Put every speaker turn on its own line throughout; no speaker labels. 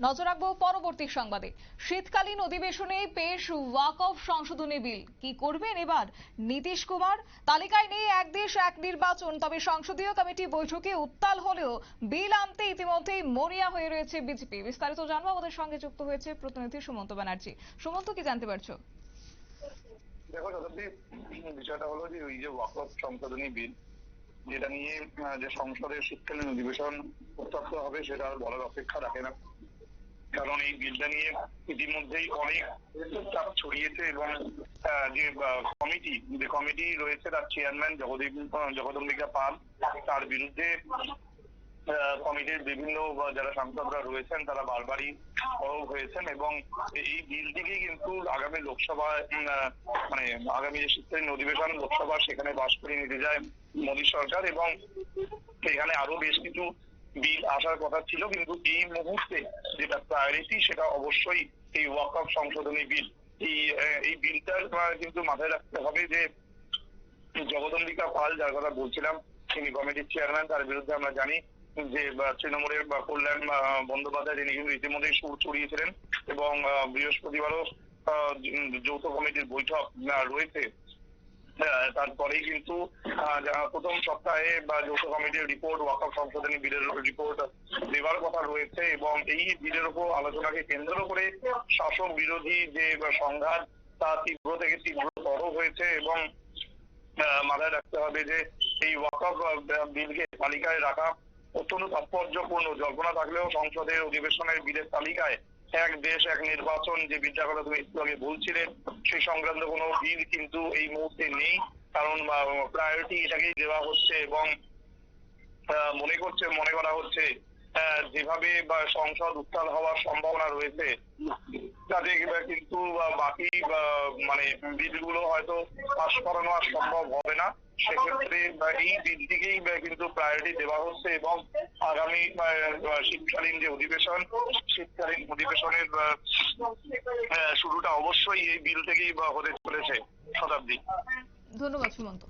নজর রাখবো পরবর্তী সংবাদে। শীতকালীন অধিবেশনে পেশ ওয়াক অফ সংশোধনী বিল। কি করবেন এবার নীতিশ কুমার? তালিকায় নেই এক দেশ এক নির্বাচন, তবে সংসদীয় কমিটি বৈঠকে উত্তাল হলেও বিল আনতে ইতিমধ্যেই মরিয়া হয়ে রয়েছে বিজেপি। বিস্তারিত জানবো, আমাদের সঙ্গে যুক্ত হয়েছে প্রতিনিধি সুমন্ত ব্যানার্জি। সুমন্ত, কি জানতে পারছো?
দেখো শতাব্দী, বিষয়টা হলো যে ওই যে ওয়াক অফ সংশোধনী বিল, যেটা নিয়ে যে সংসদের শীতকালীন অধিবেশন উত্তপ্ত হবে সেটা আর বলার অপেক্ষা রাখে না। কারণ এই বিলটা নিয়ে ইতিমধ্যেই অনেক চাপ ছড়িয়েছে এবং যে কমিটি রয়েছে তার চেয়ারম্যান জগদম্বিকা পাল, তার বিরুদ্ধে কমিটির বিভিন্ন যারা সাংসদরা রয়েছেন তারা বারবারই সরব হয়েছেন এবং এই বিলটিকে কিন্তু আগামী লোকসভায় মানে আগামী যে শীতকালীন অধিবেশন লোকসভা সেখানে পাশ করে নিতে যায় মোদী সরকার এবং এখানে আরো বেশ কিছু বিল আসার কথা ছিল, কিন্তু এই মুহূর্তে যেটা প্রায়োরিটি সেটা অবশ্যই এই ওয়াক অফ সংশোধনী বিল। এই বিলটার কিন্তু মাথায় রাখতে হবে যে জগদম্বিকা পাল, যার কথা বলছিলাম, তিনি কমিটির চেয়ারম্যান, তার বিরুদ্ধে আমরা জানি যে তৃণমূলের কল্যাণ বন্দ্যোপাধ্যায় তিনি কিন্তু ইতিমধ্যেই সুর চড়িয়েছিলেন এবং বৃহস্পতিবারও যৌথ কমিটির বৈঠক রয়েছে। তারপরেই কিন্তু প্রথম সপ্তাহে বা যৌথ কমিটির রিপোর্ট, ওয়াক অফ সংশোধনী বিলের রিপোর্ট দেওয়ার কথা রয়েছে এবং এই বিলের উপর আলোচনাকে কেন্দ্র করে শাসক বিরোধী যে সংঘাত তা তীব্র থেকে তীব্রতর হয়েছে এবং মাথায় রাখতে হবে যে এই ওয়াক অফ বিলকে তালিকায় রাখা অত্যন্ত তাৎপর্যপূর্ণ। জল্পনা থাকলেও সংসদের অধিবেশনের বিলের তালিকায় এক দেশ এক নির্বাচন যে বিলটার কথা তুমি একটু আগে বলছিলে, সেই সংক্রান্ত কোনো বিল কিন্তু এই মুহূর্তে নেই। কারণ প্রায়োরিটি এটাকেই দেওয়া হচ্ছে এবং মনে করা হচ্ছে যেভাবে সংসদ উত্তাল হওয়ার সম্ভাবনা রয়েছে তাতে কিন্তু বাকি মানে বিলগুলো হয়তো পাশ করানো আর সম্ভব হবে না। সেক্ষেত্রে এই বিলটিকেই কিন্তু প্রায়োরিটি দেওয়া হচ্ছে এবং আগামী শীতকালীন যে অধিবেশন, শীতকালীন অধিবেশনের শুরুটা অবশ্যই এই বিল থেকেই হতে চলেছে। শতাব্দী,
ধন্যবাদ সুমন্ত।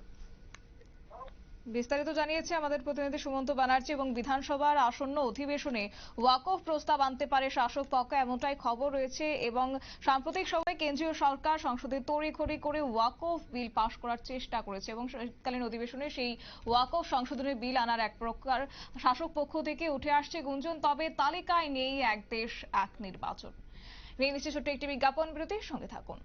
বিস্তারিত জানিয়েছে আমাদের প্রতিনিধি সুমন্ত ব্যানার্জি। এবং বিধানসভার আসন্ন অধিবেশনে ওয়াক অফ প্রস্তাব আনতে পারে শাসক পক্ষ, এমনটাই খবর রয়েছে। এবং সাম্প্রতিক সময়ে কেন্দ্রীয় সরকার সংসদে তড়িঘড়ি করে ওয়াক অফ বিল পাশ করার চেষ্টা করেছে এবং শীতকালীন অধিবেশনে সেই ওয়াক অফ সংশোধনের বিল আনার এক প্রকার শাসক পক্ষ থেকে উঠে আসছে গুঞ্জন। তবে তালিকায় নেই এক দেশ এক নির্বাচন। নিয়ে নিচ্ছে ছোট্ট একটি বিজ্ঞাপন বিরতির সঙ্গে থাকুন।